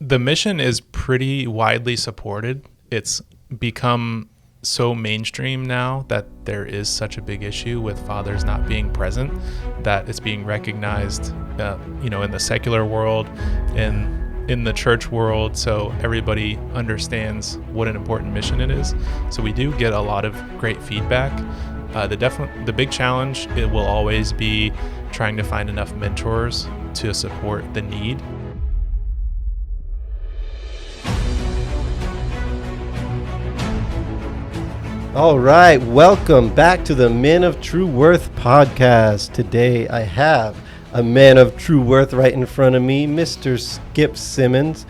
The mission is pretty widely supported. It's become so mainstream now that there is such a big issue with fathers not being present, that it's being recognized, in the secular world, in the church world, so everybody understands what an important mission it is. So we do get a lot of great feedback. The big challenge, it will always be trying to find enough mentors to support the need. All right, welcome back to the Men of True Worth podcast. Today I have a man of true worth right in front of me, Mr. Skip Simmons.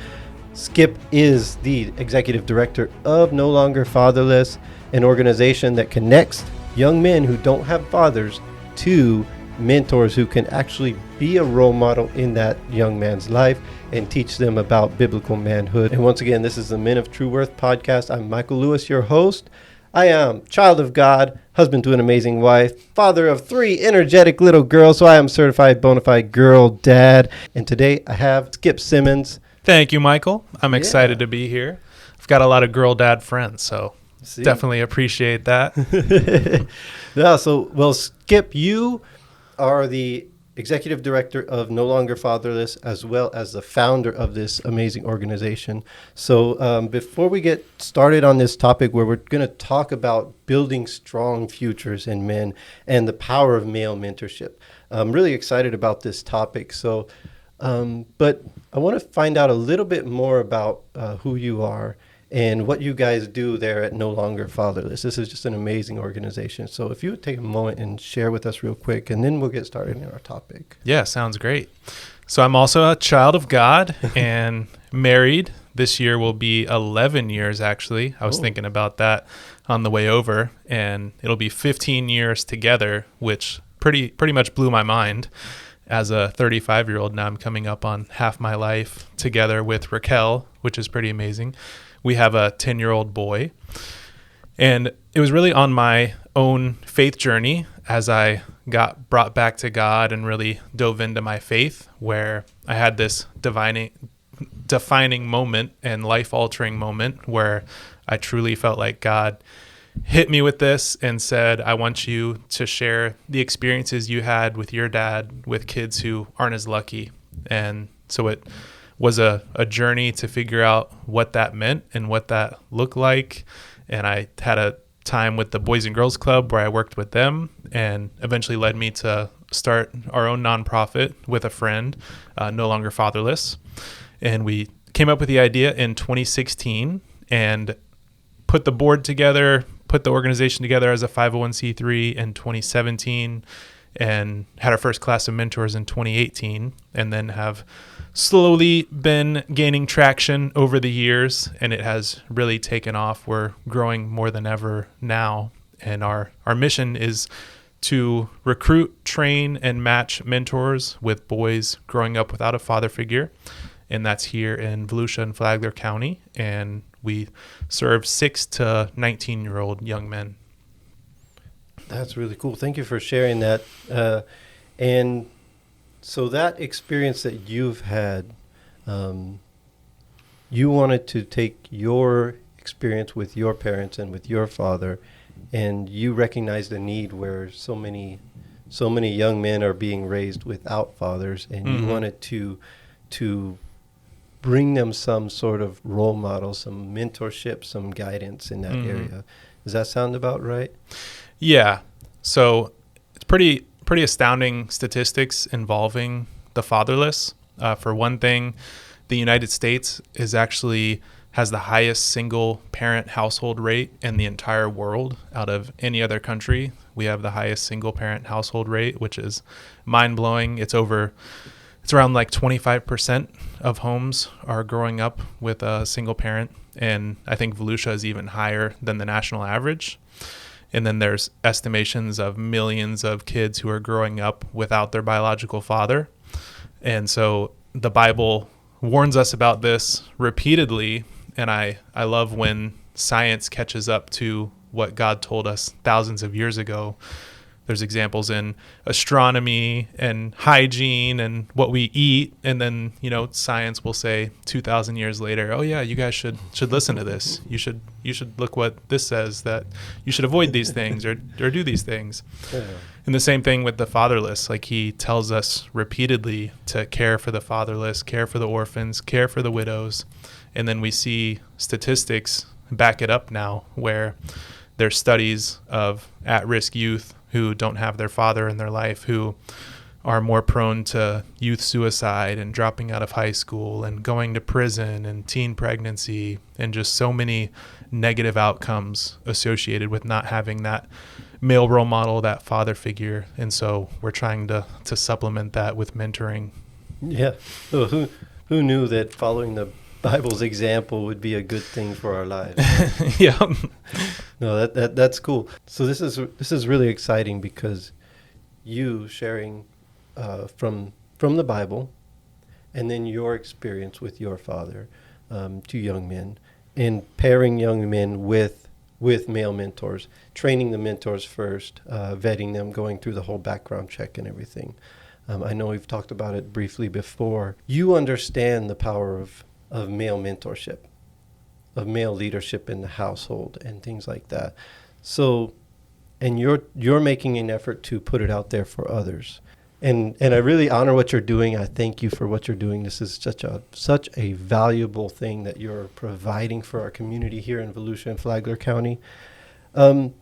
Skip is the executive director of No Longer Fatherless, an organization that connects young men who don't have fathers to mentors who can actually be a role model in that young man's life and teach them about biblical manhood. And once again, this is the Men of True Worth podcast. I'm Michael Lewis, your host. I am child of God, husband to an amazing wife, father of 3 energetic little girls, so I am certified bona fide girl dad. And today I have Skip Simmons. Thank you, Michael. I'm excited to be here. I've got a lot of girl dad friends, so definitely appreciate that. Skip, you are the executive director of No Longer Fatherless, as well as the founder of this amazing organization. So before we get started on this topic where we're going to talk about building strong futures in men and the power of male mentorship, I'm really excited about this topic. So, but I want to find out a little bit more about who you are and what you guys do there at No Longer Fatherless. This is just an amazing organization. So if you would take a moment and share with us real quick, and then we'll get started in our topic. Yeah, sounds great. So I'm also a child of God and married. This year will be 11 years, actually. I was thinking about that on the way over, and it'll be 15 years together, which pretty much blew my mind. As a 35-year-old, now I'm coming up on half my life together with Raquel, which is pretty amazing. We have a 10-year-old boy, and it was really on my own faith journey as I got brought back to God and really dove into my faith, where I had this defining moment and life-altering moment where I truly felt like God hit me with this and said, I want you to share the experiences you had with your dad with kids who aren't as lucky. And so it was a journey to figure out what that meant and what that looked like. And I had a time with the Boys and Girls Club where I worked with them, and eventually led me to start our own nonprofit with a friend, No Longer Fatherless. And we came up with the idea in 2016 and put the board together, put the organization together as a 501c3 in 2017, and had our first class of mentors in 2018, and then have slowly been gaining traction over the years, and it has really taken off. We're growing more than ever now, and our mission is to recruit, train, and match mentors with boys growing up without a father figure, and that's here in Volusia and Flagler County, and we serve 6 to 19-year-old young men. That's really cool. Thank you for sharing that. And so that experience that you've had, you wanted to take your experience with your parents and with your father, and you recognized a need where so many young men are being raised without fathers, and you wanted to bring them some sort of role model, some mentorship, some guidance in that area. Does that sound about right? Yeah. So it's pretty astounding statistics involving the fatherless. For one thing, the United States has the highest single parent household rate in the entire world out of any other country. We have the highest single parent household rate, which is mind blowing. It's around like 25% of homes are growing up with a single parent. And I think Volusia is even higher than the national average. And then there's estimations of millions of kids who are growing up without their biological father. And so the Bible warns us about this repeatedly. And I love when science catches up to what God told us thousands of years ago There's examples in astronomy and hygiene and what we eat. And then, science will say 2,000 years later, oh yeah, you guys should listen to this. You should look what this says, that you should avoid these things or do these things. Yeah. And the same thing with the fatherless. Like, he tells us repeatedly to care for the fatherless, care for the orphans, care for the widows. And then we see statistics back it up now, where there's studies of at-risk youth who don't have their father in their life, who are more prone to youth suicide and dropping out of high school and going to prison and teen pregnancy, and just so many negative outcomes associated with not having that male role model, that father figure. And so we're trying to supplement that with mentoring. Yeah. Well, who knew that following the Bible's example would be a good thing for our lives? Yeah. No, that's cool. So this is really exciting, because you sharing from the Bible, and then your experience with your father to young men, and pairing young men with male mentors, training the mentors first, vetting them, going through the whole background check and everything. I know we've talked about it briefly before. You understand the power of male mentorship, of male leadership in the household and things like that. So, and you're making an effort to put it out there for others. And I really honor what you're doing. I thank you for what you're doing. This is such a valuable thing that you're providing for our community here in Volusia and Flagler County. Can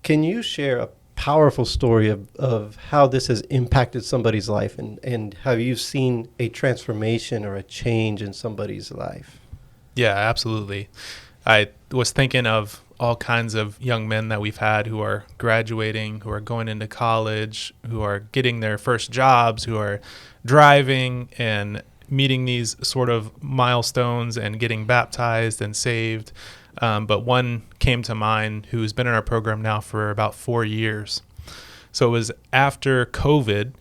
you share a powerful story of how this has impacted somebody's life, and have you seen a transformation or a change in somebody's life? Yeah, absolutely. I was thinking of all kinds of young men that we've had who are graduating, who are going into college, who are getting their first jobs, who are driving and meeting these sort of milestones and getting baptized and saved. But one came to mind who's been in our program now for about 4 years. So it was after COVID,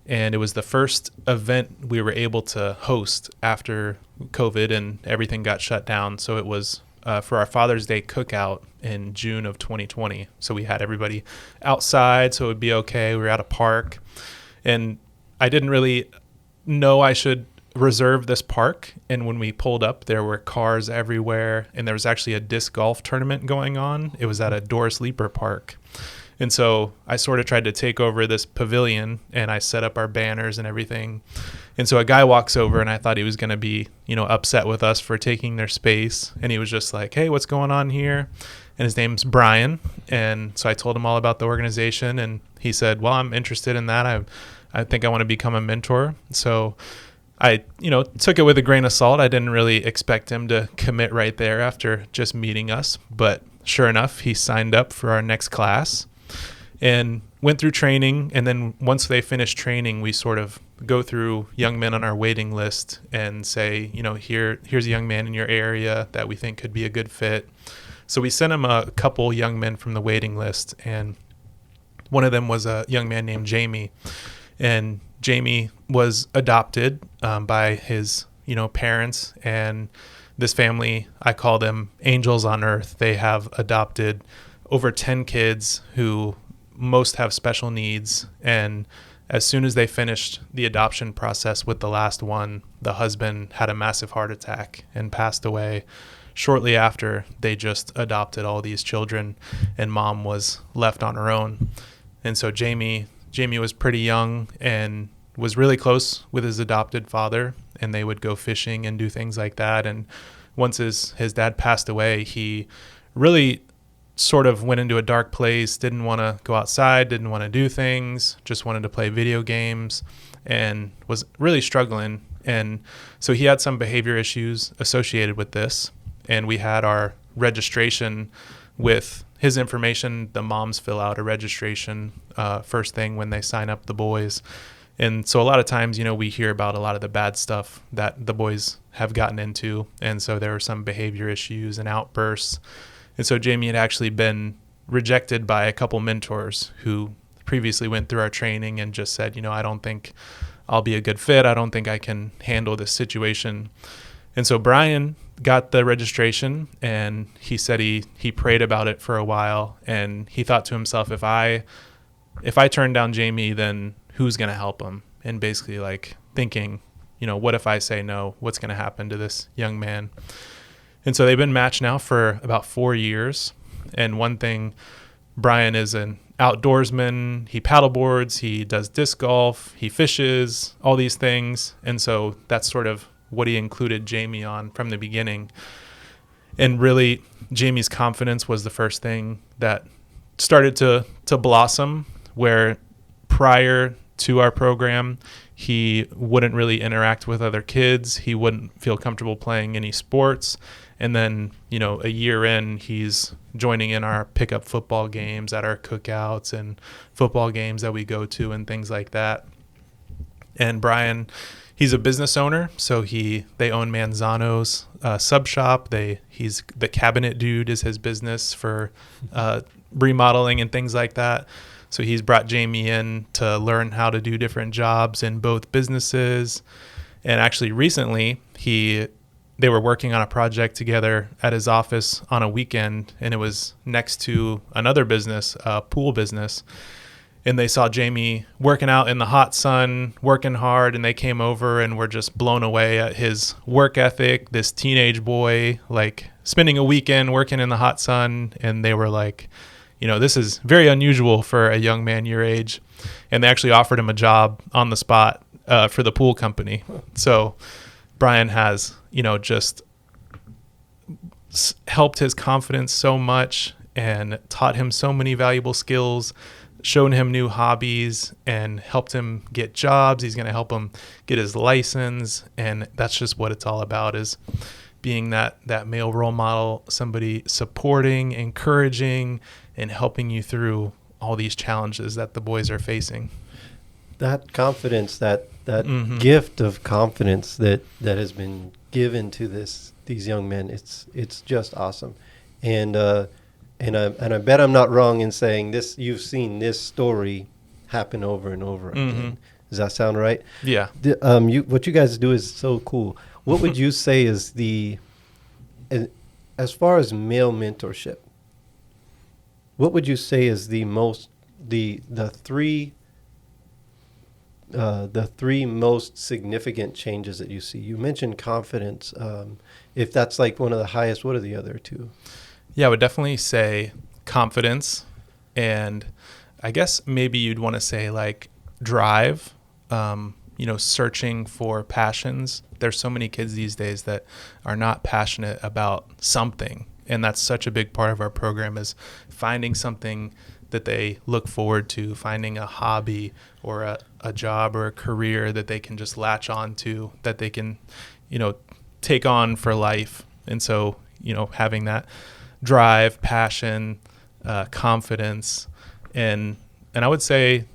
and it was the first event we were able to host after COVID and everything got shut down. So it was for our Father's Day cookout in June of 2020. So we had everybody outside, so it would be okay. We were at a park, and I didn't really know I should reserve this park. And when we pulled up, there were cars everywhere, and there was actually a disc golf tournament going on. It was at a Doris Leaper park. And so I sort of tried to take over this pavilion, and I set up our banners and everything. And so a guy walks over, and I thought he was going to be, upset with us for taking their space. And he was just like, "Hey, what's going on here?" And his name's Brian. And so I told him all about the organization, and he said, "Well, I'm interested in that. I think I want to become a mentor." So I, took it with a grain of salt. I didn't really expect him to commit right there after just meeting us. But sure enough, he signed up for our next class and went through training. And then once they finished training, we sort of go through young men on our waiting list and say, here's a young man in your area that we think could be a good fit. So we sent him a couple young men from the waiting list, and one of them was a young man named Jamie. And Jamie was adopted by his, parents, and this family, I call them angels on earth. They have adopted over 10 kids who most have special needs. And as soon as they finished the adoption process with the last one, the husband had a massive heart attack and passed away shortly after they just adopted all these children, and mom was left on her own. And so Jamie was pretty young and was really close with his adopted father, and they would go fishing and do things like that. And once his dad passed away, he really sort of went into a dark place, didn't want to go outside, didn't want to do things, just wanted to play video games, and was really struggling. And so he had some behavior issues associated with this. And we had our registration with his information. The moms fill out a registration first thing when they sign up the boys. And so a lot of times, we hear about a lot of the bad stuff that the boys have gotten into. And so there were some behavior issues and outbursts. And so Jamie had actually been rejected by a couple mentors who previously went through our training and just said, I don't think I'll be a good fit. I don't think I can handle this situation. And so Brian got the registration, and he said he prayed about it for a while, and he thought to himself, if I if I turn down Jamie, then who's going to help him? And basically like thinking, what if I say no? What's going to happen to this young man? And so they've been matched now for about 4 years. And one thing, Brian is an outdoorsman. He paddleboards, he does disc golf, he fishes, all these things. And so that's sort of what he included Jamie on from the beginning. And really, Jamie's confidence was the first thing that started to blossom, where prior to our program, he wouldn't really interact with other kids. He wouldn't feel comfortable playing any sports. And then, a year in, he's joining in our pickup football games at our cookouts and football games that we go to and things like that. And Brian, he's a business owner, so they own Manzano's sub shop. He's the cabinet dude is his business for remodeling and things like that. So he's brought Jamie in to learn how to do different jobs in both businesses. And actually recently, they were working on a project together at his office on a weekend, and it was next to another business, a pool business. And they saw Jamie working out in the hot sun, working hard, and they came over and were just blown away at his work ethic, this teenage boy, like spending a weekend working in the hot sun. And they were like, this is very unusual for a young man your age. And they actually offered him a job on the spot for the pool company. So Brian has, just helped his confidence so much and taught him so many valuable skills, shown him new hobbies, and helped him get jobs. He's going to help him get his license. And that's just what it's all about, is being that male role model, somebody supporting, encouraging, and helping you through all these challenges that the boys are facing. That confidence, that gift of confidence that has been given to these young men, it's just awesome. And I bet I'm not wrong in saying this. You've seen this story happen over and over again. Does that sound right? Yeah. What you guys do is so cool. What would you say is as far as male mentorship, what would you say is the three most significant changes that you see? You mentioned confidence. If that's like one of the highest, what are the other two? Yeah, I would definitely say confidence, and I guess maybe you'd want to say like drive, searching for passions. There's so many kids these days that are not passionate about something, and that's such a big part of our program, is finding something that they look forward to, finding a hobby or a job or a career that they can just latch on to, that they can, take on for life. And so, having that drive, passion, confidence, and I would say,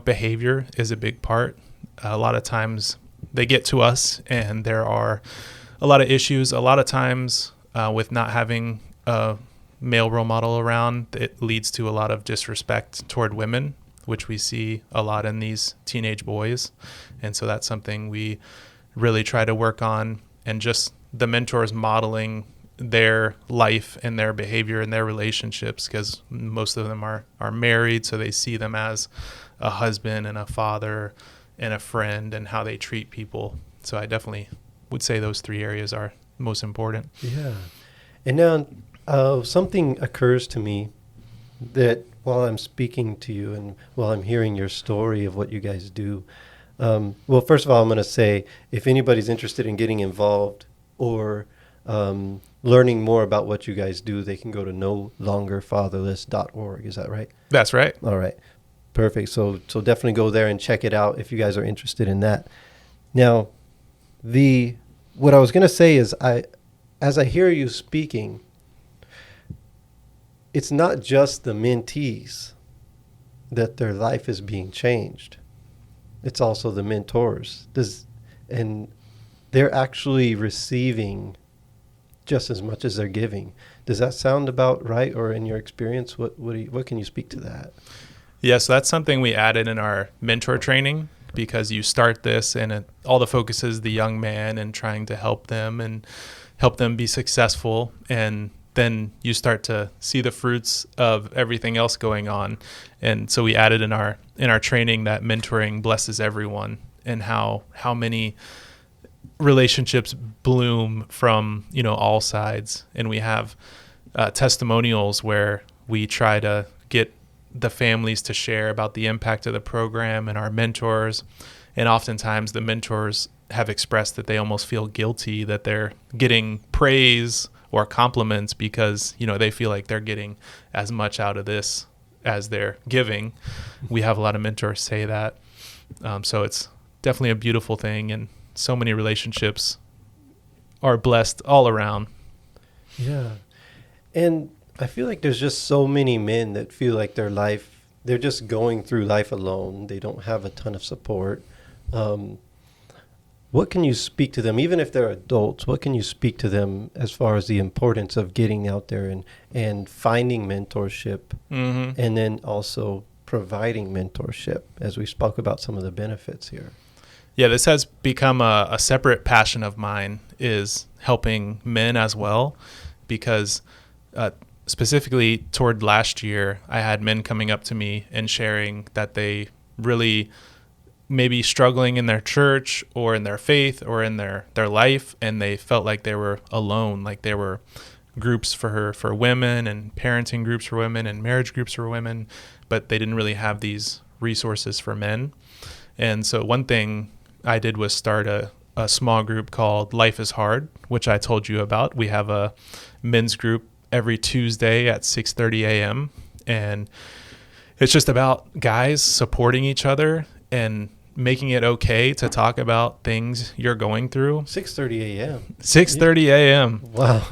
behavior is a big part. A lot of times they get to us and there are a lot of issues. A lot of times with not having a male role model around, it leads to a lot of disrespect toward women, which we see a lot in these teenage boys. And so that's something we really try to work on, and just the mentors modeling their life and their behavior and their relationships, because most of them are married, so they see them as a husband and a father and a friend, and how they treat people. So I definitely would say those three areas are most important. Yeah. And now something occurs to me that while I'm speaking to you and while I'm hearing your story of what you guys do, well, first of all, I'm going to say, if anybody's interested in getting involved or learning more about what you guys do, they can go to nolongerfatherless.org. Is that right? That's right. All right. Perfect. So definitely go there and check it out if you guys are interested in that. Now, what I was going to say is, as I hear you speaking, it's not just the mentees that their life is being changed. It's also the mentors. And they're actually receiving just as much as they're giving. Does that sound about right? Or in your experience, what can you speak to that? Yeah, so that's something we added in our mentor training, because you start this and all the focus is the young man and trying to help them and help them be successful. And then you start to see the fruits of everything else going on. And so we added in our training that mentoring blesses everyone, and how many relationships bloom from, all sides. And we have testimonials where we try to get the families to share about the impact of the program and our mentors. And oftentimes the mentors have expressed that they almost feel guilty that they're getting praise or compliments because, they feel like they're getting as much out of this as they're giving. We have a lot of mentors say that. So it's definitely a beautiful thing, and so many relationships are blessed all around. Yeah. And I feel like there's just so many men that feel like they're just going through life alone. They don't have a ton of support. What can you speak to them, even if they're adults, what can you speak to them as far as the importance of getting out there and finding mentorship, and then also providing mentorship, as we spoke about some of the benefits here? Yeah, this has become a separate passion of mine, is helping men as well, because specifically toward last year, I had men coming up to me and sharing that they really maybe struggling in their church or in their faith or in their life, and they felt like they were alone, like there were groups for women and parenting groups for women and marriage groups for women, but they didn't really have these resources for men. And so one thing I did was start a small group called Life is Hard, which I told you about. We have a men's group every Tuesday at 6:30 a.m. And it's just about guys supporting each other and making it okay to talk about things you're going through. 6:30 a.m. 6:30 a.m. Wow.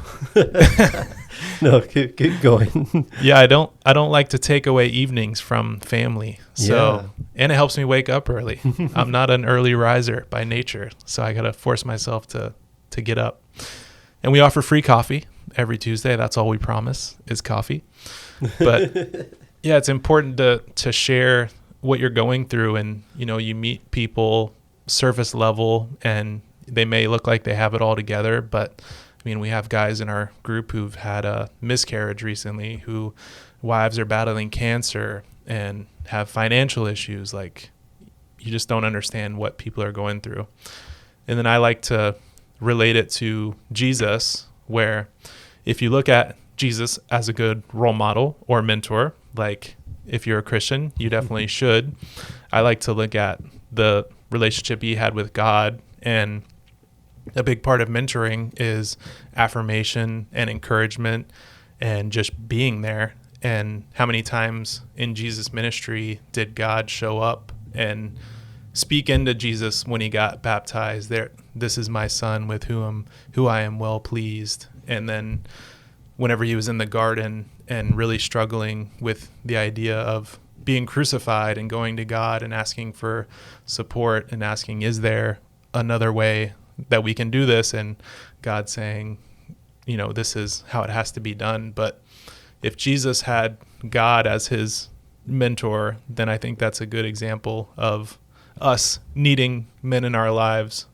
No, keep going. Yeah, I don't like to take away evenings from family. So, and it helps me wake up early. I'm not an early riser by nature, so I got to force myself to get up. And we offer free coffee every Tuesday. That's all we promise is coffee. But yeah, it's important to share what you're going through, and you meet people surface level and they may look like they have it all together, but we have guys in our group who've had a miscarriage recently, who wives are battling cancer and have financial issues. Like, you just don't understand what people are going through. And then I like to relate it to Jesus, where if you look at Jesus as a good role model or mentor, like if you're a Christian, you definitely should. I like to look at the relationship he had with God, and a big part of mentoring is affirmation and encouragement and just being there. And how many times in Jesus' ministry did God show up and speak into Jesus when he got baptized? This is my son with who I am well pleased. And then whenever he was in the garden and really struggling with the idea of being crucified and going to God and asking for support and asking, is there another way that we can do this? And God saying, this is how it has to be done. But if Jesus had God as his mentor, then I think that's a good example of us needing men in our lives,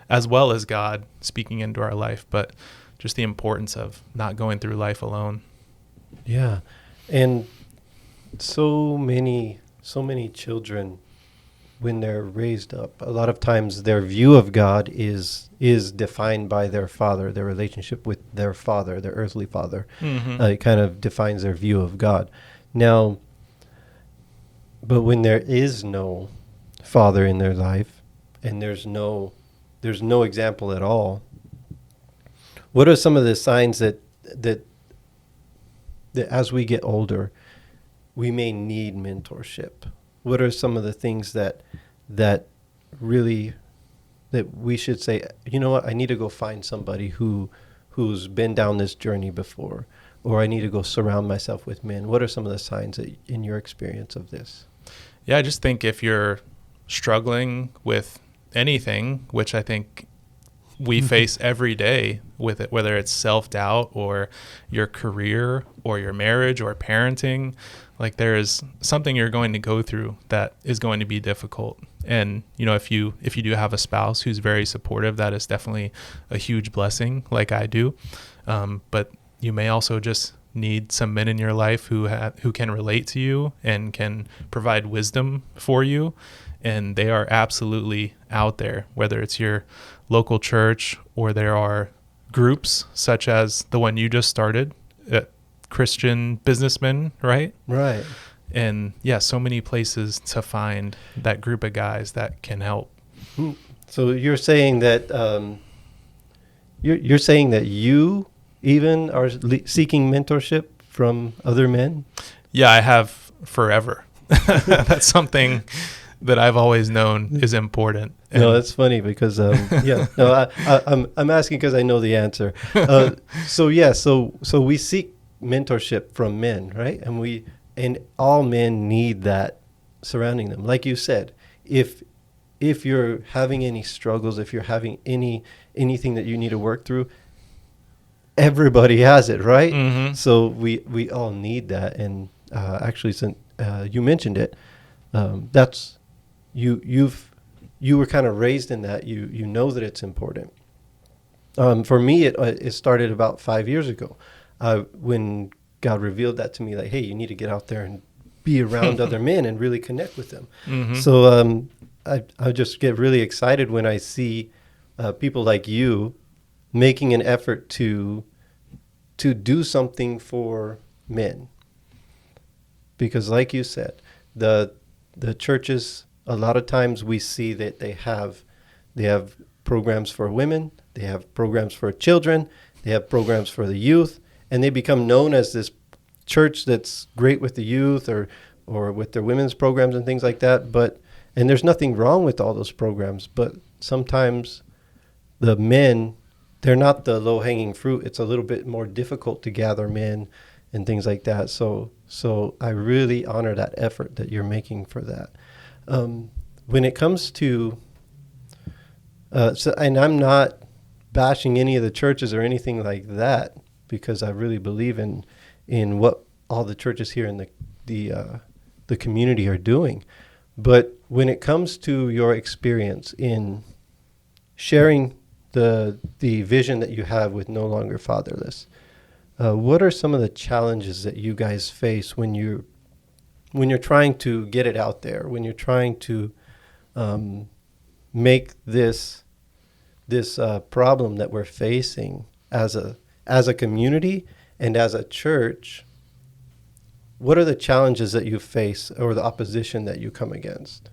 as well as God speaking into our life, but just the importance of not going through life alone. Yeah. And so many children, when they're raised up, a lot of times their view of God is defined by their father, their relationship with their father, their earthly father. It kind of defines their view of God. Now, but when there is no father in their life and there's no example at all, what are some of the signs that as we get older, we may need mentorship? What are some of the things that we should say, you know what, I need to go find somebody who's been down this journey before, or I need to go surround myself with men? What are some of the signs in your experience of this? Yeah, I just think if you're struggling with anything, which I think we face every day with it, whether it's self-doubt or your career or your marriage or parenting, like there is something you're going to go through that is going to be difficult. And, if you do have a spouse who's very supportive, that is definitely a huge blessing, like I do. But you may also just need some men in your life who can relate to you and can provide wisdom for you. And they are absolutely out there, whether it's your local church or there are groups such as the one you just started, Christian businessmen, right? Right. And yeah, so many places to find that group of guys that can help. So you're saying that you're saying that you even are seeking mentorship from other men? Yeah, I have forever. That's something that I've always known is important. No, that's funny because I'm asking because I know the answer. So we seek mentorship from men, right? And all men need that surrounding them. Like you said, if you're having any struggles, if you're having anything that you need to work through, everybody has it, right? Mm-hmm. So we all need that. And actually, since you mentioned it, that's you were kind of raised in that. You know that it's important. For me, it started about 5 years ago when God revealed that to me, like, hey, you need to get out there and be around other men and really connect with them. Mm-hmm. So I just get really excited when I see people like you making an effort to do something for men. Because like you said, the churches, a lot of times we see that they have programs for women, they have programs for children, they have programs for the youth, and they become known as this church that's great with the youth or with their women's programs and things like that. And there's nothing wrong with all those programs, but sometimes the men, they're not the low-hanging fruit. It's a little bit more difficult to gather men and things like that. So I really honor that effort that you're making for that. When it comes to, and I'm not bashing any of the churches or anything like that, because I really believe in what all the churches here in the community are doing. But when it comes to your experience in sharing the vision that you have with No Longer Fatherless, what are some of the challenges that you guys face when you're trying to get it out there, when you're trying to make this problem that we're facing as a community and as a church? What are the challenges that you face or the opposition that you come against?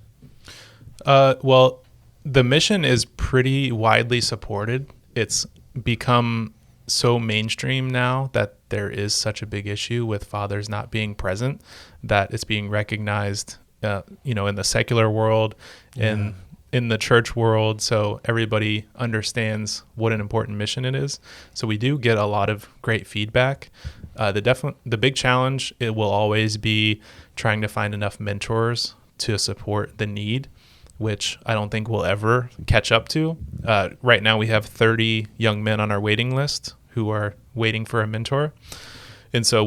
Well, the mission is pretty widely supported. It's become so mainstream now that there is such a big issue with fathers not being present, that it's being recognized, in the secular world, in the church world. So everybody understands what an important mission it is. So we do get a lot of great feedback. The big challenge, it will always be trying to find enough mentors to support the need, which I don't think we'll ever catch up to. Right now we have 30 young men on our waiting list who are waiting for a mentor. And so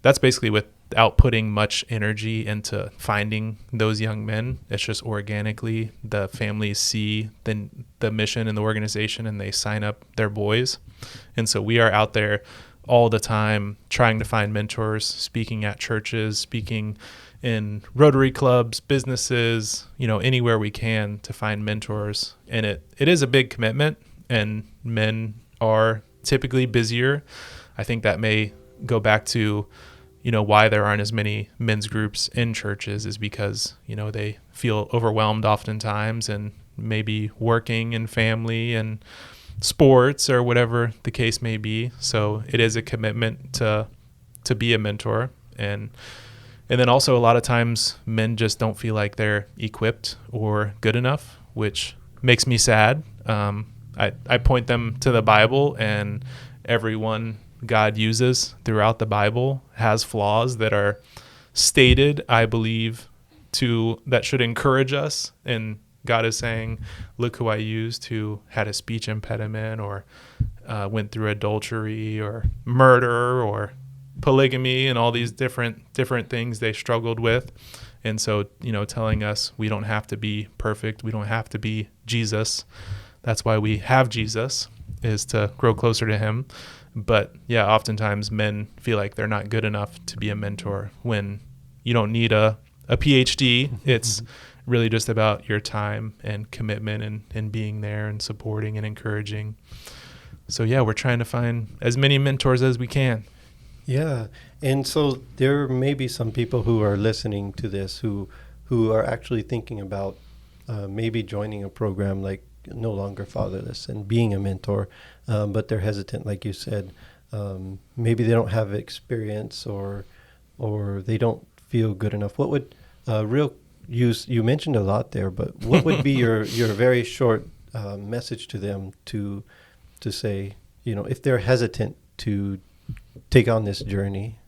that's basically without putting much energy into finding those young men. It's just organically the families see the mission and the organization and they sign up their boys. And so we are out there all the time trying to find mentors, speaking at churches, speaking in Rotary clubs, businesses, anywhere we can to find mentors. And it is a big commitment, and men are typically busier. I think that may go back to, why there aren't as many men's groups in churches, is because, they feel overwhelmed oftentimes and maybe working and family and sports or whatever the case may be. So it is a commitment to be a mentor. And then also a lot of times men just don't feel like they're equipped or good enough, which makes me sad. I point them to the Bible, and everyone God uses throughout the Bible has flaws that are stated, I believe, that should encourage us. And God is saying, look who I used, who had a speech impediment or went through adultery or murder or polygamy and all these different things they struggled with. And so, telling us we don't have to be perfect. We don't have to be Jesus. That's why we have Jesus. is to grow closer to him. But yeah, oftentimes men feel like they're not good enough to be a mentor when you don't need a PhD. It's really just about your time and commitment and being there and supporting and encouraging. So yeah, we're trying to find as many mentors as we can. Yeah. And so there may be some people who are listening to this who are actually thinking about maybe joining a program like No Longer Fatherless and being a mentor, but they're hesitant, like you said. Maybe they don't have experience or they don't feel good enough. What would you mentioned a lot there, but what would be your very short message to them to say, if they're hesitant to take on this journey?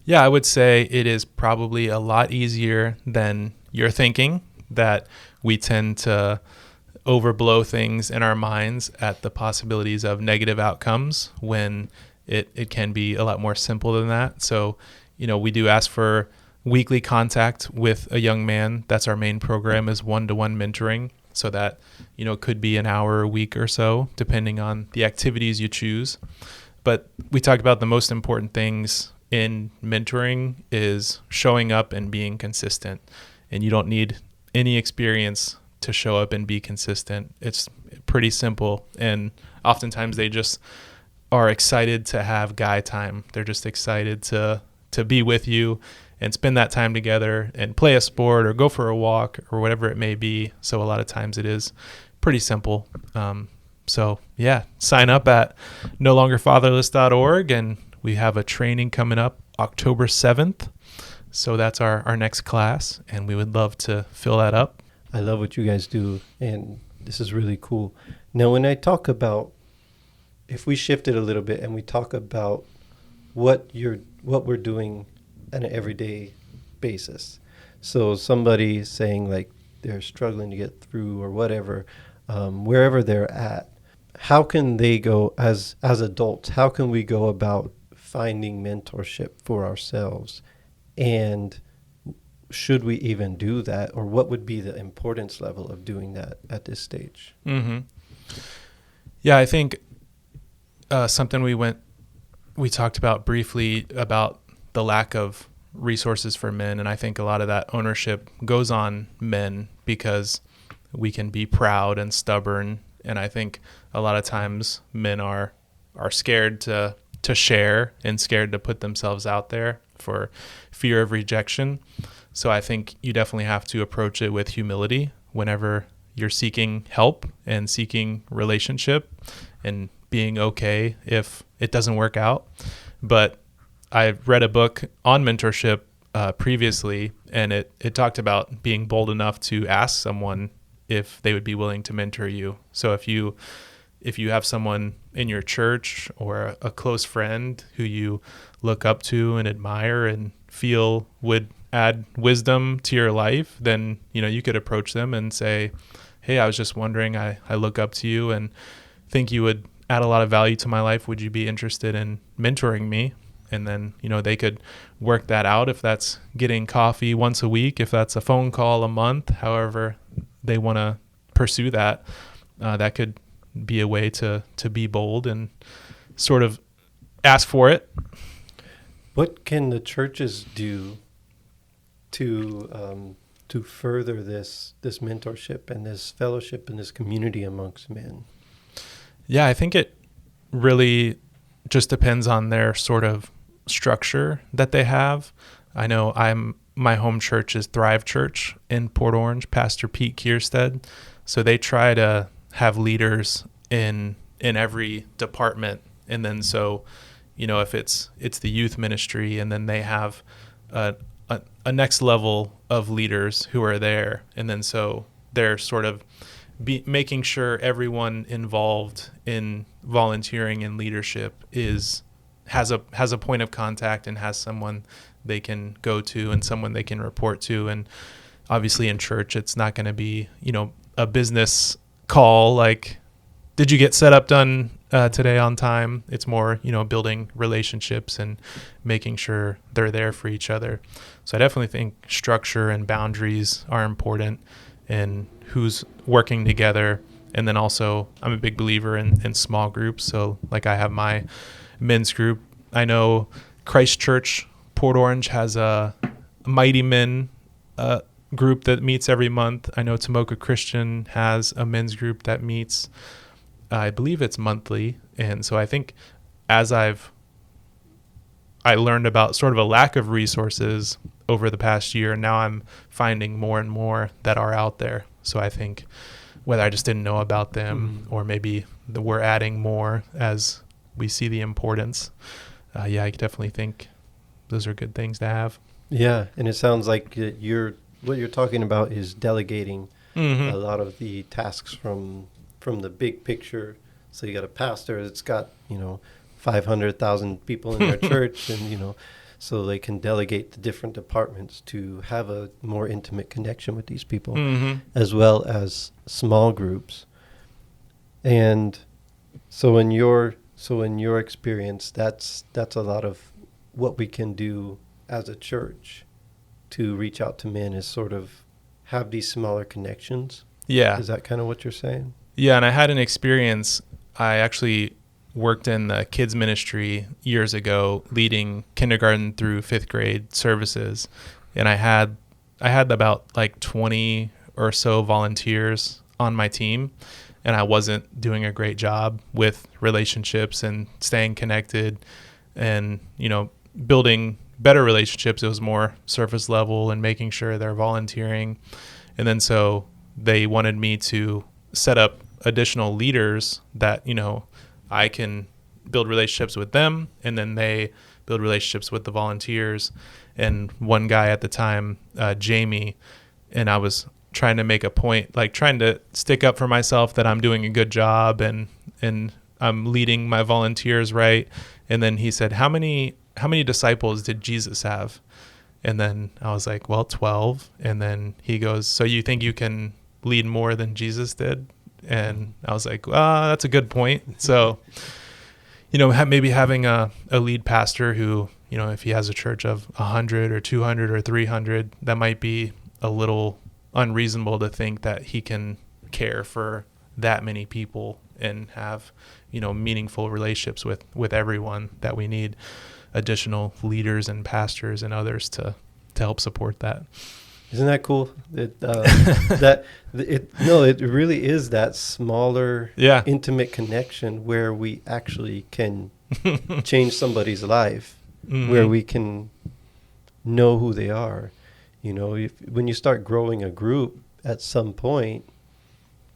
Yeah, I would say it is probably a lot easier than you're thinking, that we tend to overblow things in our minds at the possibilities of negative outcomes when it can be a lot more simple than that. So, we do ask for weekly contact with a young man. That's our main program, is one-to-one mentoring. So that, could be an hour a week or so, depending on the activities you choose. But we talked about the most important things in mentoring is showing up and being consistent. And you don't need any experience to show up and be consistent. It's pretty simple. And oftentimes they just are excited to have guy time. They're just excited to be with you and spend that time together and play a sport or go for a walk or whatever it may be. So a lot of times it is pretty simple. So yeah, sign up at nolongerfatherless.org, and we have a training coming up October 7th. So that's our next class, and we would love to fill that up. I love what you guys do, and this is really cool. Now, when I talk about, if we shift it a little bit and we talk about what we're doing on an everyday basis. So somebody saying like they're struggling to get through or whatever, wherever they're at, how can they go as adults? How can we go about finding mentorship for ourselves? And should we even do that? Or what would be the importance level of doing that at this stage? Mm-hmm. Yeah, I think something we talked about briefly about the lack of resources for men. And I think a lot of that ownership goes on men because we can be proud and stubborn. And I think a lot of times men are scared to share and scared to put themselves out there for fear of rejection. So I think you definitely have to approach it with humility whenever you're seeking help and seeking relationship, and being okay if it doesn't work out. But I read a book on mentorship previously, and it talked about being bold enough to ask someone if they would be willing to mentor you. So if you have someone in your church or a close friend who you look up to and admire and feel would add wisdom to your life, then you could approach them and say, hey, I was just wondering, I look up to you and think you would add a lot of value to my life. Would you be interested in mentoring me? And then, they could work that out, if that's getting coffee once a week, if that's a phone call a month, however they want to pursue that. That could be a way to be bold and sort of ask for it. What can the churches do to further this mentorship and this fellowship and this community amongst men? Yeah, I think it really just depends on their sort of structure that they have. I know my home church is Thrive Church in Port Orange, Pastor Pete Kierstead. So they try to have leaders in every department. And then so, if it's the youth ministry, and then they have a next level of leaders who are there. And then so they're sort of making sure everyone involved in volunteering and leadership has a point of contact and has someone they can go to and someone they can report to. And obviously in church, it's not going to be, a business call like, did you get set up done today on time? It's more, building relationships and making sure they're there for each other. So I definitely think structure and boundaries are important, and who's working together And then also I'm a big believer in small groups. So like I have my men's group. I know Christ Church Port Orange has a Mighty Men group that meets every month. I know Tomoka Christian has a men's group that meets, I believe it's monthly. And so I think as I learned about sort of a lack of resources over the past year, and now I'm finding more and more that are out there. So I think whether I just didn't know about them or maybe we're adding more as we see the importance. I definitely think those are good things to have. Yeah, and it sounds like what you're talking about is delegating a lot of the tasks from the big picture. So you got a pastor that's got 500,000 people in their church, and so they can delegate the different departments to have a more intimate connection with these people, as well as small groups. And so in your experience, that's a lot of what we can do as a church to reach out to men, is sort of have these smaller connections. Yeah. Is that kind of what you're saying? Yeah, and I had an experience. I actually worked in the kids ministry years ago, leading kindergarten through 5th grade services. And I had about like 20 or so volunteers on my team, and I wasn't doing a great job with relationships and staying connected and, building better relationships. It was more surface level and making sure they're volunteering. And then so they wanted me to set up additional leaders that, I can build relationships with them, and then they build relationships with the volunteers. And one guy at the time, Jamie, and I was trying to make a point, like trying to stick up for myself that I'm doing a good job and I'm leading my volunteers right. And then he said, how many disciples did Jesus have? And then I was like, well, 12. And then he goes, so you think you can lead more than Jesus did? And I was like, that's a good point. So, maybe having a lead pastor who, if he has a church of 100 or 200 or 300, that might be a little unreasonable to think that he can care for that many people and have, meaningful relationships with everyone, that we need additional leaders and pastors and others to help support that. Isn't that cool? It really is that smaller, intimate connection where we actually can change somebody's life, where we can know who they are. When you start growing a group, at some point,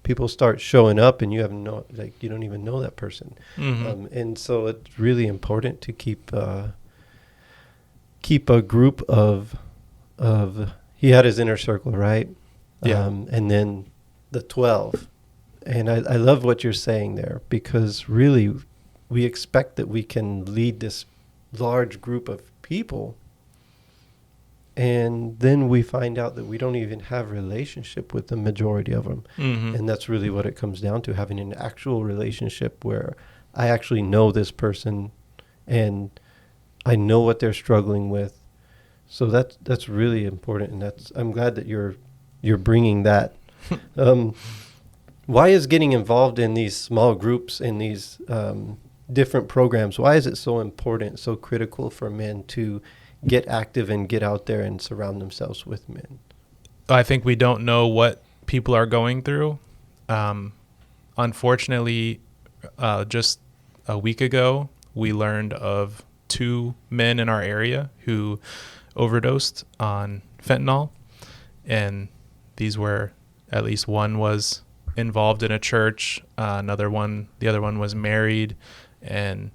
people start showing up, and you don't even know that person, and so it's really important to keep a group of. He had his inner circle, right? Yeah. And then the 12. And I love what you're saying there, because really we expect that we can lead this large group of people. And then we find out that we don't even have a relationship with the majority of them. And that's really what it comes down to, having an actual relationship where I actually know this person and I know what they're struggling with. So that's really important, and I'm glad that you're bringing that. Why is getting involved in these small groups, in these different programs, why is it so important, so critical for men to get active and get out there and surround themselves with men? I think we don't know what people are going through. Unfortunately, just a week ago, we learned of 2 men in our area who overdosed on fentanyl, and these were, at least one was involved in a church, the other one was married. And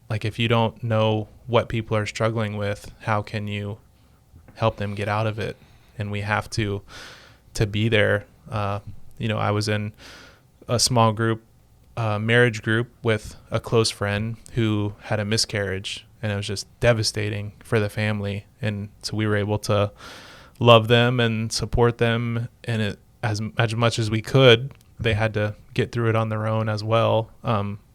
like, if you don't know what people are struggling with, how can you help them get out of it? And we have to be there. I was in a small group, marriage group, with a close friend who had a miscarriage, and it was just devastating for the family. And so we were able to love them and support them, and it, as much as we could. They had to get through it on their own as well.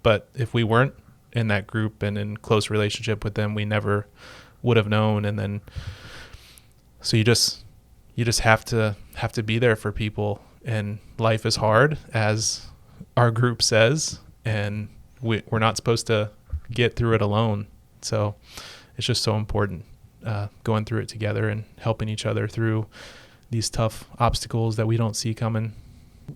But if we weren't in that group and in close relationship with them, we never would have known. And then, so you just have to be there for people. and life is hard, as our group says, and we're not supposed to get through it alone. So it's just so important going through it together and helping each other through these tough obstacles that we don't see coming.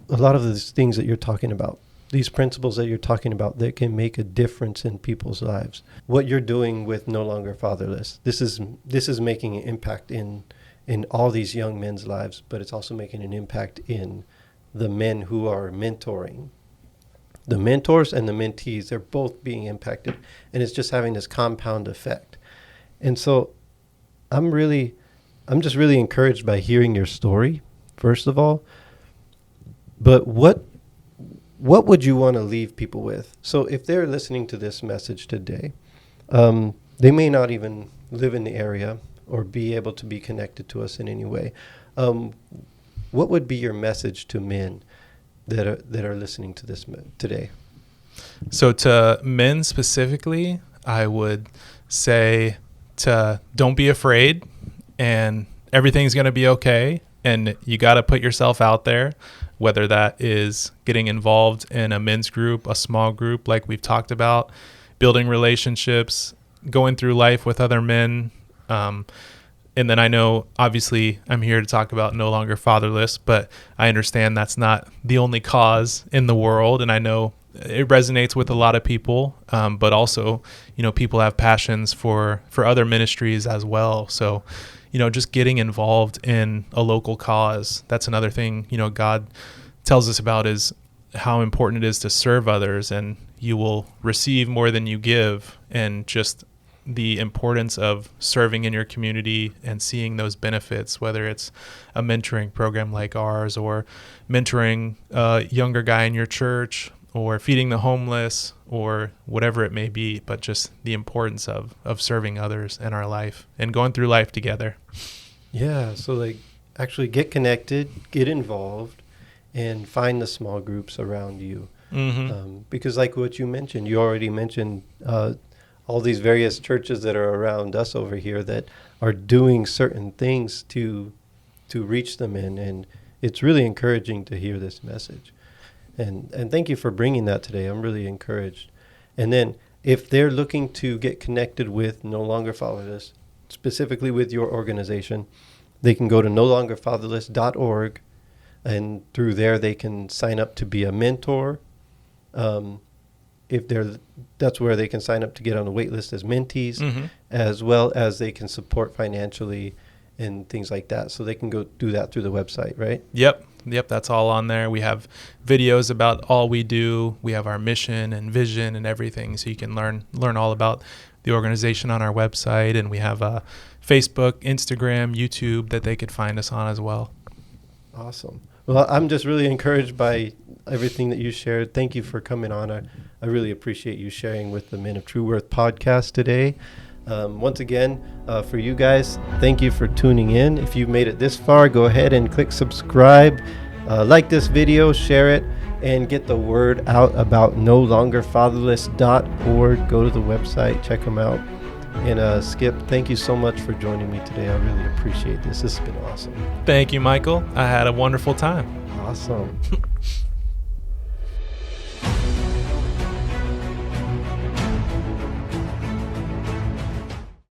A lot of these things that you're talking about, these principles that you're talking about, that can make a difference in people's lives. What you're doing with No Longer Fatherless, this is making an impact in all these young men's lives, but it's also making an impact in the men who are mentoring. The mentors and the mentees, they're both being impacted, and it's just having this compound effect. And so I'm just really encouraged by hearing your story, first of all. But what would you want to leave people with? So if they're listening to this message today, they may not even live in the area or be able to be connected to us in any way. What would be your message to men that are listening to this today? So to men specifically, I would say to don't be afraid, and everything's going to be okay. And you got to put yourself out there, whether that is getting involved in a men's group, a small group like we've talked about, building relationships, going through life with other men. And then I know, obviously, I'm here to talk about No Longer Fatherless, but I understand that's not the only cause in the world. And I know it resonates with a lot of people, but also, people have passions for other ministries as well. So, just getting involved in a local cause, that's another thing, God tells us about, is how important it is to serve others, and you will receive more than you give. And just the importance of serving in your community and seeing those benefits, whether it's a mentoring program like ours, or mentoring a younger guy in your church, or feeding the homeless, or whatever it may be, but just the importance of serving others in our life and going through life together. Yeah, so actually get connected, get involved, and find the small groups around you. Mm-hmm. Because like what you mentioned, you already mentioned all these various churches that are around us over here that are doing certain things to reach them in, and it's really encouraging to hear this message. And thank you for bringing that today. I'm really encouraged. And then if they're looking to get connected with No Longer Fatherless, specifically with your organization, they can go to nolongerfatherless.org, and through there they can sign up to be a mentor. That's where they can sign up to get on the wait list as mentees, mm-hmm. as well as they can support financially and things like that. So they can go do that through the website, right? Yep, that's all on there. We have videos about all we do. We have our mission and vision and everything, so you can learn all about the organization on our website. And we have Facebook, Instagram, YouTube that they could find us on as well. Awesome. Well, I'm just really encouraged by everything that you shared. Thank you for coming on. I really appreciate you sharing with the Men of True Worth podcast today. Once again, for you guys, thank you for tuning in. If you've made it this far, go ahead and click subscribe, like this video, share it, and get the word out about nolongerfatherless.org. Go to the website, check them out. And Skip, thank you so much for joining me today. I really appreciate this. This has been awesome. Thank you, Michael. I had a wonderful time. Awesome.